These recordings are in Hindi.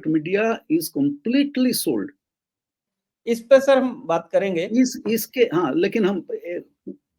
Media is completely sold. इस पे सर हम बात करेंगे। इसके हाँ, लेकिन हम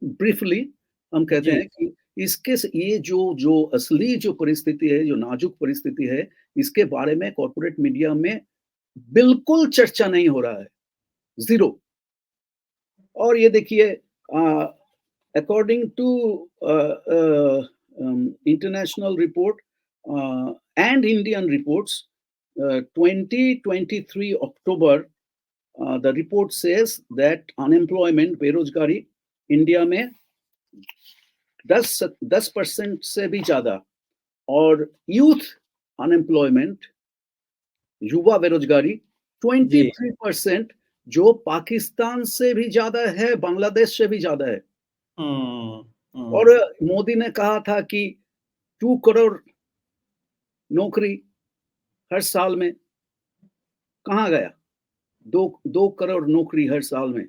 ब्रीफली हम कहते हैं कि इसके ये जो असली जो परिस्थिति है, जो नाजुक परिस्थिति है, इसके बारे में कॉर्पोरेट मीडिया में बिल्कुल चर्चा नहीं हो रहा है, ज़ीरो। और ये देखिए, according to international report and Indian reports, 2023 October, the report says that unemployment, बेरोजगारी इंडिया में 10% से भी ज्यादा, और यूथ अनएम्प्लॉयमेंट, युवा बेरोजगारी 23%, जो पाकिस्तान से भी ज्यादा है, बांग्लादेश से भी ज्यादा है। और मोदी ने कहा था कि 2 करोड़ नौकरी हर साल में, कहाँ गया 2 करोड़ नौकरी हर साल में?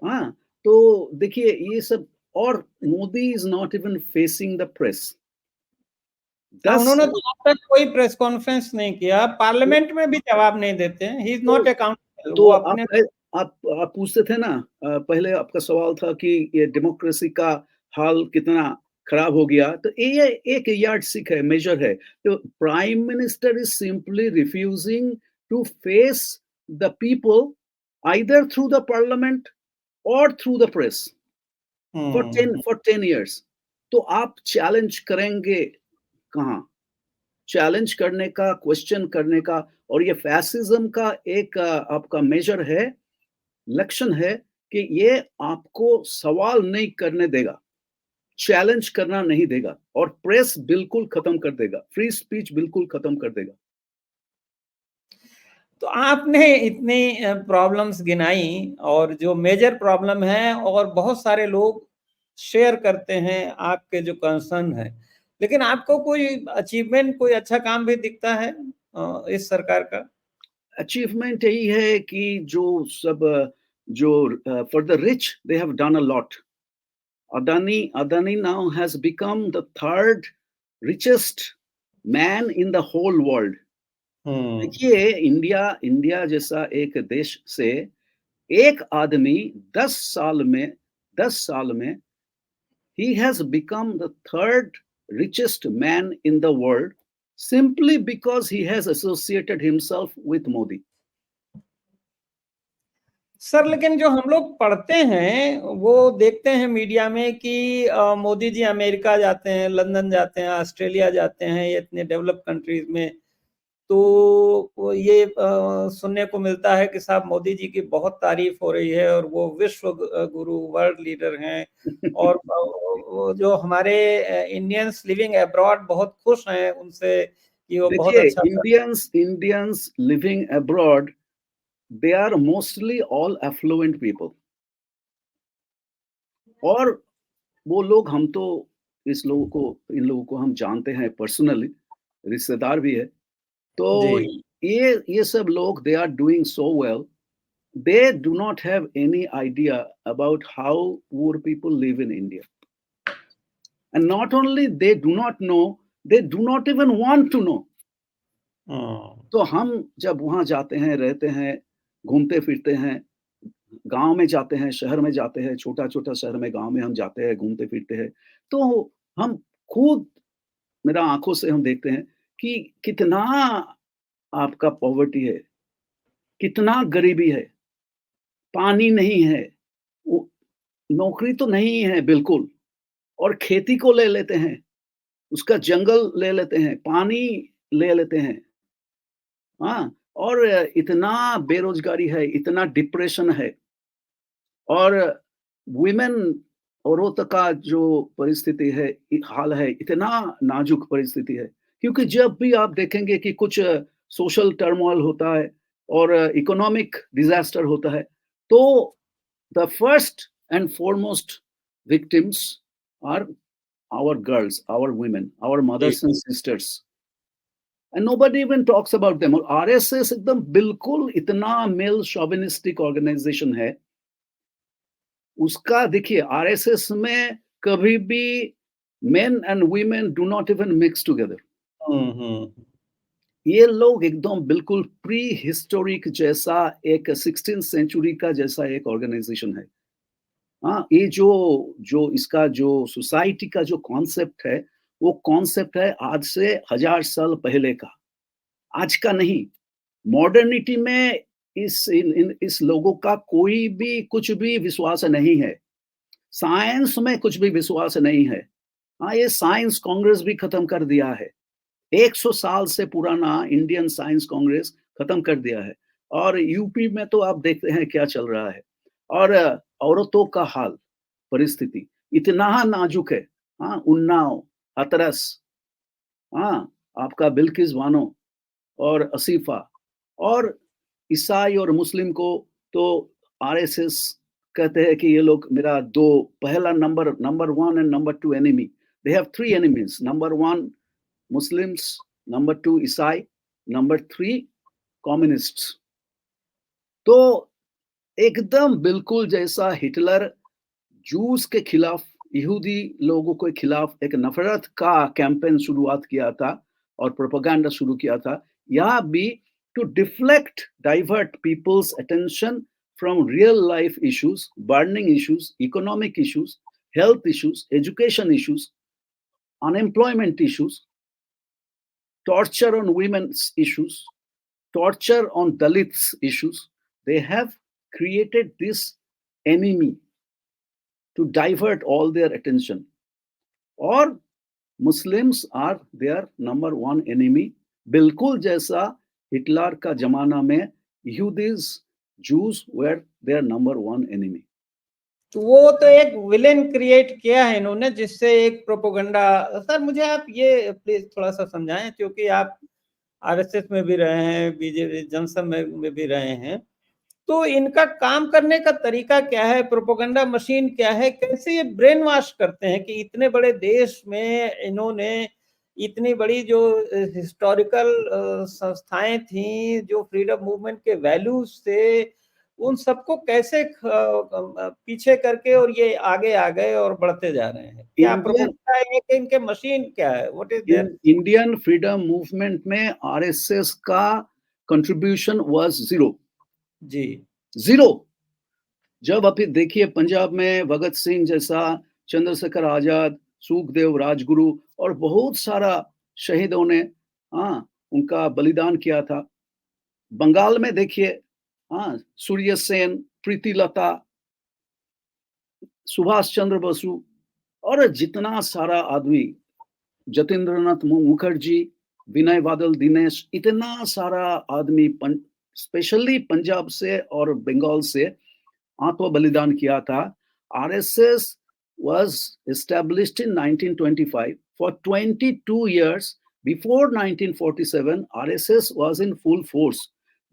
हाँ, तो देखिए ये सब। और Modi is not even facing the press. उन्होंने तो अब तक कोई प्रेस कॉन्फ्रेंस नहीं किया, पार्लियामेंट में भी जवाब नहीं देते हैं। He is not accountable. तो आप पूछते थे ना, पहले आपका सवाल था कि ये डेमोक्रेसी का हाल कितना खराब हो गया, तो ये एक यार्डस्टिक है, मेजर है। तो prime minister is simply refusing to face the people either through the parliament और through the press for 10 years। तो आप चैलेंज करेंगे कहाँ? चैलेंज करने का, क्वेश्चन करने का, और ये फैसिज्म का एक आपका मेजर है, लक्षण है कि ये आपको सवाल नहीं करने देगा, चैलेंज करना नहीं देगा, और प्रेस बिल्कुल खत्म कर देगा, फ्री स्पीच बिल्कुल खत्म कर देगा। तो आपने इतनी प्रॉब्लम्स गिनाई, और जो मेजर प्रॉब्लम है, और बहुत सारे लोग शेयर करते हैं आपके जो कंसर्न है, लेकिन आपको कोई अचीवमेंट, कोई अच्छा काम भी दिखता है इस सरकार का? अचीवमेंट यही है कि जो for the rich they have done a lot. Adani now has become the 3rd richest man in the whole world। देखिए, इंडिया जैसा एक देश से एक आदमी 10 साल में he has become the 3rd richest man in the world, simply because he has associated himself with Modi। Sir, लेकिन जो हम लोग पढ़ते हैं, वो देखते हैं मीडिया में कि मोदी जी अमेरिका जाते हैं, लंदन जाते हैं, ऑस्ट्रेलिया जाते हैं, ये इतने डेवलप कंट्रीज में, तो ये सुनने को मिलता है कि साहब मोदी जी की बहुत तारीफ हो रही है, और वो विश्व गुरु, वर्ल्ड लीडर हैं। और जो हमारे इंडियंस लिविंग अब्रॉड बहुत खुश हैं उनसे कि वो बहुत अच्छा। Indians living abroad, they are mostly all affluent people। और वो लोग, हम तो इन लोगों को हम जानते हैं पर्सनली, रिश्तेदार भी है। तो ये सब लोग, they are doing so well, they do not have any idea about how poor people live in India। And not only they do not know, they do not even want to know। तो हम जब वहां जाते हैं, रहते हैं, घूमते फिरते हैं, गांव में जाते हैं, शहर में जाते हैं, छोटा शहर में, गांव में हम जाते हैं, घूमते फिरते हैं, तो हम खुद, मेरा आंखों से हम देखते हैं कि कितना आपका पॉवर्टी है, कितना गरीबी है, पानी नहीं है, नौकरी तो नहीं है बिल्कुल, और खेती को ले लेते हैं, उसका जंगल ले लेते हैं, पानी ले लेते हैं। हाँ, और इतना बेरोजगारी है, इतना डिप्रेशन है, और वुमेन, औरतों का जो परिस्थिति है, हाल है, इतना नाजुक परिस्थिति है। क्योंकि जब भी आप देखेंगे कि कुछ सोशल टर्मोइल होता है और इकोनॉमिक डिजास्टर होता है, तो the first and foremost victims are our girls, our women, our mothers and sisters, and nobody even talks about them। और आरएसएस एकदम बिल्कुल इतना मेल शोविनिस्टिक ऑर्गेनाइजेशन है, उसका देखिए, आरएसएस में कभी भी men and women do not even mix together। ये लोग एकदम बिल्कुल प्री हिस्टोरिक जैसा एक 16th सेंचुरी का जैसा एक ऑर्गेनाइजेशन है। हाँ, ये जो जो इसका जो सोसाइटी का जो कॉन्सेप्ट है, वो कॉन्सेप्ट है आज से 1000 साल पहले का, आज का नहीं। मॉडर्निटी में इस लोगों का कोई भी कुछ भी विश्वास नहीं है। साइंस में कुछ भी विश्वास नहीं है। हाँ, ये साइंस कांग्रेस भी खत्म कर दिया है। 100 साल से पुराना इंडियन साइंस कांग्रेस खत्म कर दिया है। और यूपी में तो आप देखते हैं क्या चल रहा है। और औरतों का हाल, परिस्थिति इतना नाजुक है। हाँ, उन्नाव, हाथरस, हाँ, आपका बिल्किस बानो और आसिफा और ईसाई और मुस्लिम को तो आरएसएस कहते हैं कि ये लोग मेरा दो पहला number 1 and number 2 enemy. They have 3 enemies, number 1 Muslims, number 2 ईसाई, नंबर 3 कम्युनिस्ट्स। तो एकदम बिल्कुल जैसा हिटलर जूस के खिलाफ, यहूदी लोगों के खिलाफ एक नफरत का कैंपेन शुरुआत किया था और प्रोपेगेंडा शुरू किया था, यहाँ भी to deflect, divert people's attention from real life issues, burning issues, economic issues, health issues, education issues, unemployment issues, torture on women's issues, torture on Dalits issues. They have created this enemy to divert all their attention. Or Muslims are their number one enemy. बिल्कुल जैसा हिटलर का जमाना में Yehudis, Jews were their number one enemy. तो वो तो एक विलेन क्रिएट किया है इन्होंने, जिससे एक प्रोपोगंडा। सर मुझे आप ये प्लीज थोड़ा सा समझाएं, क्योंकि आप आरएसएस में भी रहे हैं, बीजेपी जनसंघ में भी रहे हैं, तो इनका काम करने का तरीका क्या है, प्रोपोगंडा मशीन क्या है, कैसे ये ब्रेन वॉश करते हैं कि इतने बड़े देश में इन्होंने इतनी बड़ी जो हिस्टोरिकल संस्थाएं थी, जो फ्रीडम मूवमेंट के वैल्यूज थे, उन सबको कैसे पीछे करके और ये आगे आ गए और बढ़ते जा रहे हैं। क्या प्रोपोगंडा है कि इनके मशीन क्या है, what is there? Indian freedom movement में आरएसएस का कंट्रीब्यूशन वाज जीरो। जी, जीरो। जब अभी देखिए पंजाब में भगत सिंह जैसा, चंद्रशेखर आजाद, सुखदेव राजगुरु और बहुत सारा शहीदों ने उनका बलिदान किया था। बंगाल में देखिए, सूर्य सेन, प्रीतिलता, सुभाष चंद्र बसु और जितना सारा आदमी, जतेंद्रनाथ मुखर्जी, विनय बादल दिनेश, इतना सारा आदमी स्पेशली पंजाब से और बंगाल से आत्म बलिदान किया था। RSS was established in 1925. For 22 years before 1947, RSS was in full force.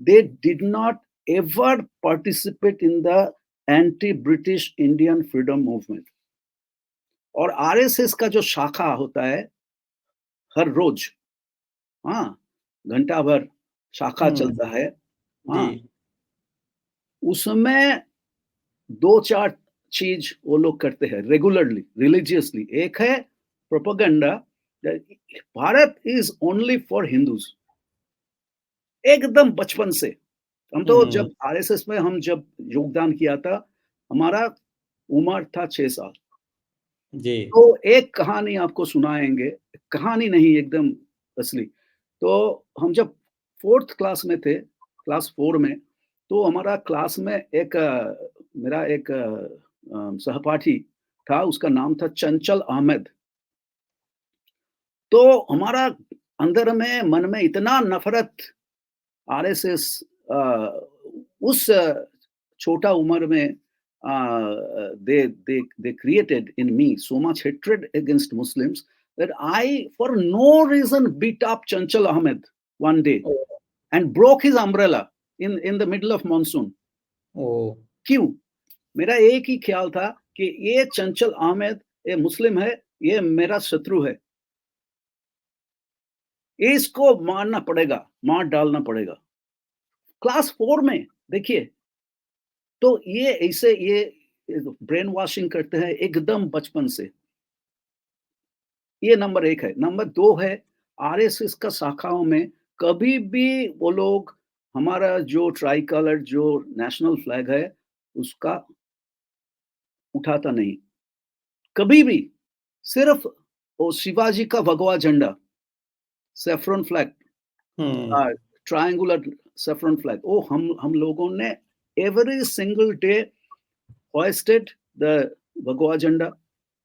They did not ever participate in the anti-British Indian freedom movement. और आरएसएस का जो शाखा होता है हर रोज, घंटा भर शाखा चलता है, उसमें 2-4 चीज वो लोग करते हैं रेगुलरली, रिलीजियसली। एक है propaganda, Bharat is only for Hindus. एकदम बचपन से हम तो जब आरएसएस में हम जब योगदान किया था, हमारा उम्र था 6 साल जी। तो एक कहानी आपको सुनाएंगे, कहानी नहीं एकदम असली। तो हम जब 4th क्लास में थे, क्लास 4 में, तो हमारा क्लास में एक मेरा एक सहपाठी था, उसका नाम था चंचल अहमद। तो हमारा अंदर में मन में इतना नफरत आरएसएस, उस छोटा उम्र में they created in me so much hatred against Muslims that I for no reason beat up Chanchal Ahmed one day and broke his umbrella in the middle of monsoon. क्यों? मेरा एक ही ख्याल था कि ये चंचल अहमद ये मुस्लिम है, ये मेरा शत्रु है, इसको मारना पड़ेगा, मार डालना पड़ेगा। क्लास 4 में देखिए, तो ये ऐसे ये ब्रेन वॉशिंग करते हैं एकदम बचपन से। ये नंबर 1 है। नंबर 2 है आरएसएस का शाखाओं में कभी भी वो लोग हमारा जो ट्राई कलर जो नेशनल फ्लैग है, उसका उठाता नहीं। कभी भी। सिर्फ़ वो शिवाजी का भगवा झंडा, सैफ़्रॉन फ्लैग हुँ, triangular saffron flag. Oh, हम लोगों ने every single day hoisted the Bhagwa Jhanda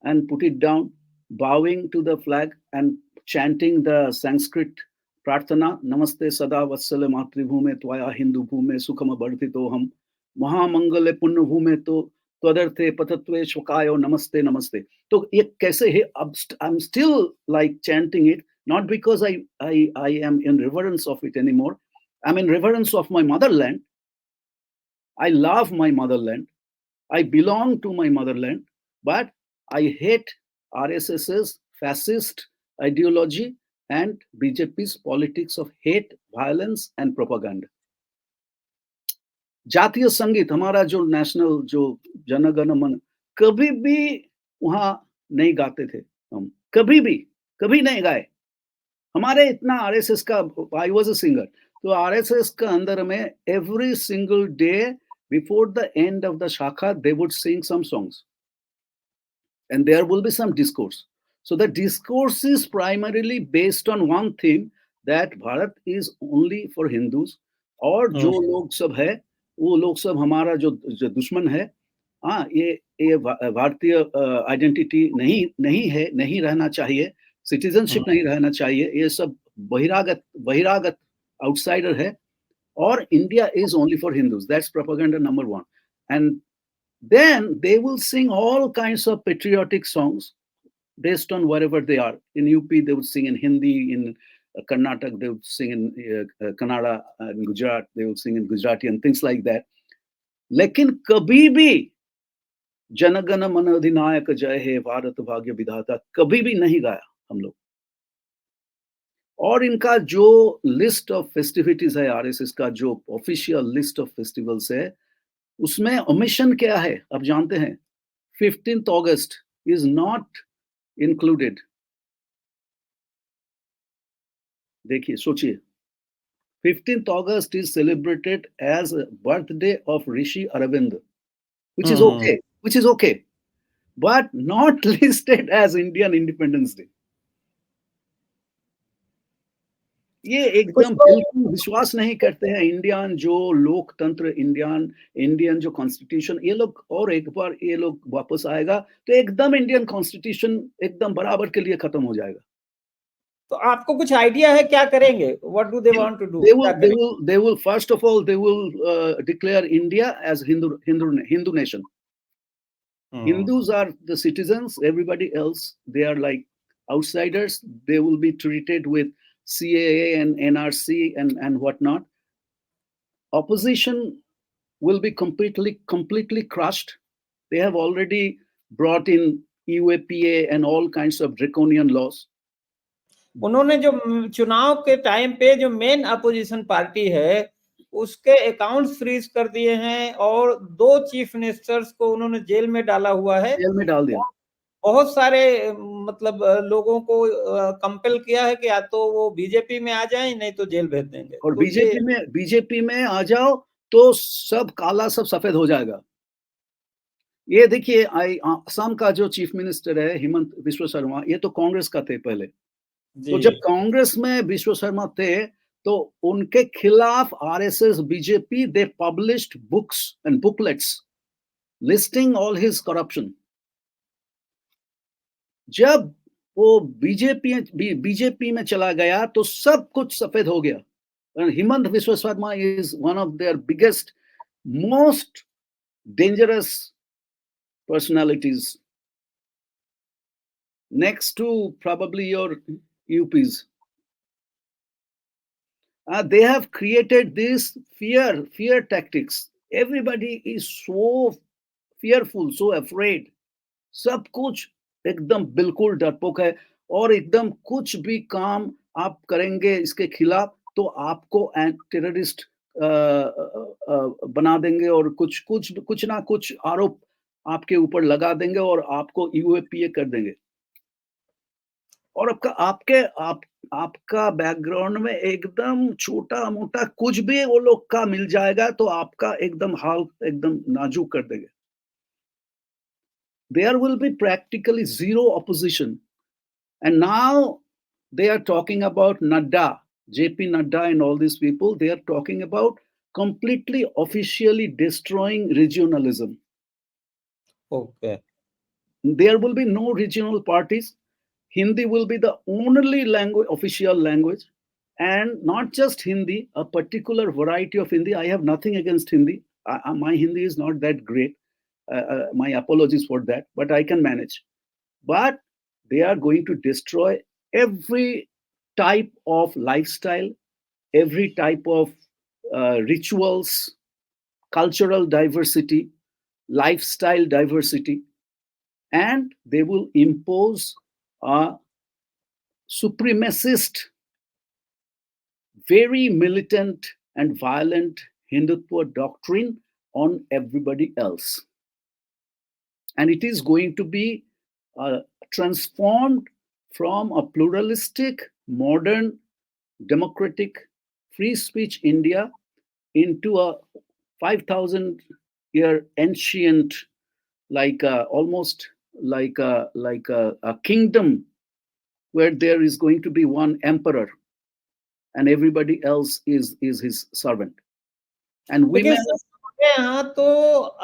and put it down, bowing to the flag and chanting the Sanskrit प्रार्थना नमस्ते सदा वत्सल मातृभूमे त्वया हिंदू भूमे सुखम वर्धितो हम महामंगल पुण्य भूमे तो त्वदर्थे पतत्वे शोकायो नमस्ते नमस्ते तो ये कैसे है अब I am still like chanting it not because I am in reverence of it anymore. I'm in reverence of my motherland. I love my motherland. I belong to my motherland, but I hate RSS's fascist ideology and BJP's politics of hate, violence, and propaganda. जातीय संगीत हमारा जो नेशनल जो जनगण मन कभी भी वहां नहीं गाते थे हम कभी नहीं गाए हमारे इतना आरएसएस का आई वाज अ सिंगर तो आरएसएस का अंदर में every single day before the end of the shakha they would sing some songs and there will be some discourse so the discourse is primarily based on one theme that Bharat is only for Hindus और हुँ, जो लोग सब है वो लोग सब हमारा जो दुश्मन है हाँ ये भारतीय आइडेंटिटी नहीं नहीं है नहीं रहना चाहिए हुँ। सिटीजनशिप नहीं रहना चाहिए ये सब बहिरागत बहिरागत आउटसाइडर है और India is only for Hindus that's propaganda number one and then they will sing all kinds of patriotic songs based on wherever they are. In UP, they would sing in Hindi. In Karnataka, they would sing in Kannada. In Gujarat, they would sing in Gujarati and things like that. लेकिन कभी भी जनगण मन अधिनायक जय हे भारत भाग्य विधाता कभी भी नहीं गाया हम लोग और इनका जो लिस्ट ऑफ फेस्टिविटीज है आरएसएस का जो ऑफिशियल लिस्ट ऑफ फेस्टिवल्स है उसमें ओमिशन क्या है अब जानते हैं 15th August is not included देखिए सोचिए 15th August is celebrated as a birthday of Rishi Aravind, which is hmm, okay, but not listed as Indian Independence Day. ये कुछ एकदम लोग बिल्कुल विश्वास नहीं करते हैं इंडियन जो लोकतंत्र इंडियन जो कॉन्स्टिट्यूशन ये लोग और एक बार ये लोग वापस आएगा तो एकदम इंडियन कॉन्स्टिट्यूशन एकदम बराबर के लिए खत्म हो जाएगा तो आपको कुछ आइडिया है क्या करेंगे? What do they want to do? क्या करेंगे? they will first of all they will declare India as Hindu nation. Hmm, Hindus are the citizens, everybody else, they are like outsiders. They will be treated with CAA and NRC and whatnot. Opposition will be completely crushed. They have already brought in UAPA and all kinds of draconian laws. उन्होंने जो चुनाव के टाइम पे जो मेन अपोजिशन पार्टी है, उसके अकाउंट्स फ्रीज़ कर दिए हैं और 2 चीफ मिनिस्टर्स को उन्होंने जेल में डाला हुआ है। जेल में डाल दिया बहुत सारे मतलब लोगों को कंपेल किया है कि या तो वो बीजेपी में आ जाएँ, नहीं तो जेल भेज देंगे। और तो ये बीजेपी में आ जाओ तो सब काला सब सफेद हो जाएगा ये देखिए असम का जो चीफ मिनिस्टर है हिमंत विश्व शर्मा ये तो कांग्रेस का थे पहले तो जब जी, कांग्रेस में विश्व शर्मा थे तो उनके खिलाफ RSS BJP they published books and booklets listing all his corruption जब वो बीजेपी में चला गया तो सब कुछ सफेद हो गया and Himant Viswa Sharma is one of their biggest most dangerous personalities next to probably your UPs they have created this fear tactics everybody is so fearful so afraid सब कुछ एकदम बिल्कुल डरपोक है और एकदम कुछ भी काम आप करेंगे इसके खिलाफ तो आपको टेररिस्ट बना देंगे और कुछ ना कुछ आरोप आपके ऊपर लगा देंगे और आपको यूएपीए कर देंगे और आपका आपके आप आपका बैकग्राउंड में एकदम छोटा-मोटा कुछ भी वो लोग का मिल जाएगा तो आपका एकदम हाल एकदम नाजुक कर देंगे। There will be practically zero opposition. And now they are talking about Nadda, JP Nadda and all these people, they are talking about completely officially destroying regionalism. Okay. There will be no regional parties. Hindi will be the only language, official language, and not just Hindi, a particular variety of Hindi. I have nothing against Hindi. My Hindi is not that great. My apologies for that, but I can manage. But they are going to destroy every type of lifestyle, every type of rituals, cultural diversity, lifestyle diversity, and they will impose a supremacist, very militant and violent Hindutva doctrine on everybody else. And it is going to be transformed from a pluralistic, modern, democratic, free speech India into a 5,000-year ancient, like almost like a kingdom where there is going to be one emperor and everybody else is his servant. And लेकिन women. हमारे यहाँ तो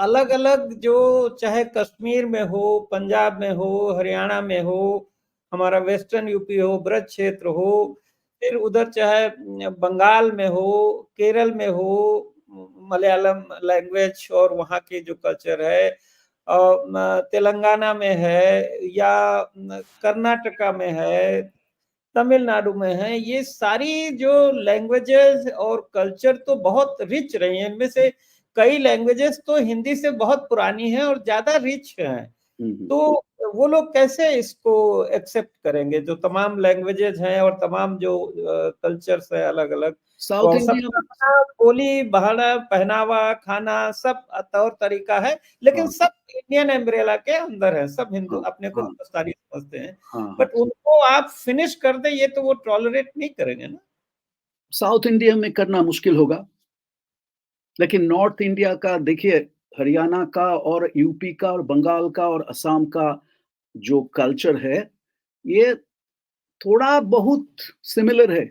अलग अलग जो चाहे कश्मीर में हो, पंजाब में हो, हरियाणा में हो, हमारा वेस्टर्न यूपी हो, ब्रज क्षेत्र हो, फिर उधर चाहे बंगाल में हो, केरल में हो, मलयालम लैंग्वेज और वहाँ के जो कल्चर है, तेलंगाना में है या कर्नाटका में है, तमिलनाडु में है, ये सारी जो लैंग्वेजेस और कल्चर तो बहुत रिच रही हैं। इनमें से कई लैंग्वेजेस तो हिंदी से बहुत पुरानी हैं और ज़्यादा रिच हैं। तो वो लोग कैसे इसको एक्सेप्ट करेंगे जो तमाम लैंग्वेजेस हैं और तमाम जो कल्चर्स हैं अलग-अलग? साउथ और इंडिया सबका अपना बोली, बहाना, पहनावा, खाना सब तौर तरीका है, लेकिन हाँ, सब इंडियन अम्ब्रेला के अंदर है। सब हिंदू हाँ, अपने को हाँ, हिंदुस्तानी समझते हैं। हाँ, बट उनको आप फिनिश कर दें ये तो वो टॉलरेट नहीं करेंगे ना। साउथ इंडिया में करना मुश्किल होगा, लेकिन नॉर्थ इंडिया का देखिए, हरियाणा का और यूपी का और बंगाल का और असम का जो कल्चर है, ये थोड़ा बहुत सिमिलर है।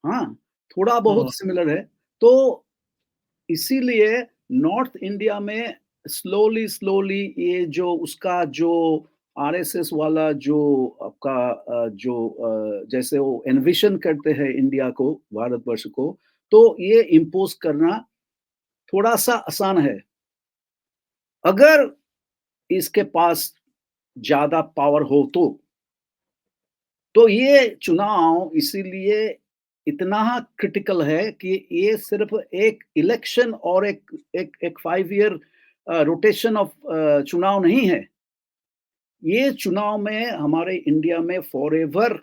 हाँ, थोड़ा बहुत सिमिलर है। तो इसीलिए नॉर्थ इंडिया में स्लोली ये जो उसका जो आरएसएस वाला जो आपका जैसे वो एनविशन करते हैं इंडिया को, भारतवर्ष को, तो ये इम्पोज़ करना थोड़ा-सा आसान है। अगर इसके पास ज़्यादा पावर हो तो ये चुनाव इसीलिए इतना क्रिटिकल है कि ये सिर्फ एक इलेक्शन और एक 5 ईयर रोटेशन ऑफ चुनाव नहीं है। ये चुनाव में हमारे इंडिया में फॉरएवर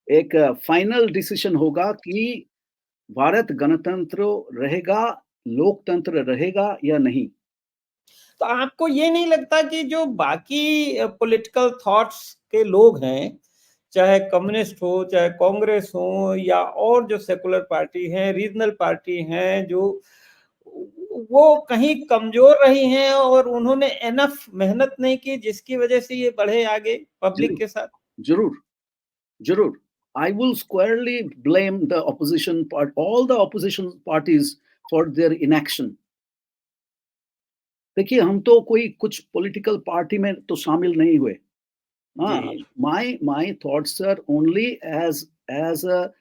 एक फाइनल डिसीजन होगा कि भारत गणतंत्र रहेगा, लोकतंत्र रहेगा या नहीं। तो आपको ये नहीं लगता कि जो बाकी पॉलिटिकल थॉट्स के लोग हैं, चाहे कम्युनिस्ट हो, चाहे कांग्रेस हो या और जो सेकुलर पार्टी हैं, रीजनल पार्टी हैं, जो वो कहीं कमजोर रही हैं और उन्होंने एनफ मेहनत नहीं की जिसकी वजह से ये बढ़े आगे पब्लिक ज़रूर, के साथ? ज़रूर, ज़रूर। I will squarely blame all the opposition parties for their inaction. देखिए, हम तो कोई कुछ पॉलिटिकल पार्टी में तो शामिल नहीं हुए। हाँ, जी। my thoughts are only as a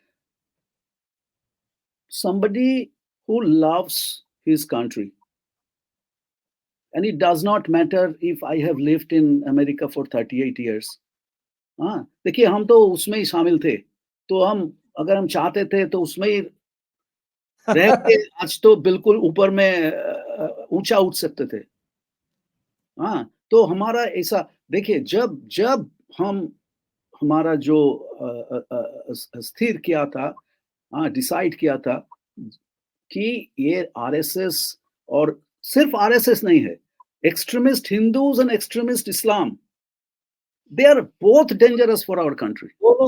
somebody who loves his country. And it does not matter if I have lived in America for 38 years. हाँ, देखिए हम तो उसमें ही शामिल थे। तो हम अगर हम चाहते थे तो उसमें ही रह के आज तो बिल्कुल ऊपर में ऊँचा उठ सकते थे। हाँ, तो हमारा ऐसा देखिए जब हम हमारा जो स्थिर किया था, हाँ, डिसाइड किया था कि ये आरएसएस और सिर्फ आरएसएस नहीं है, extremist Hindus and extremist Islam, they are both dangerous for our country.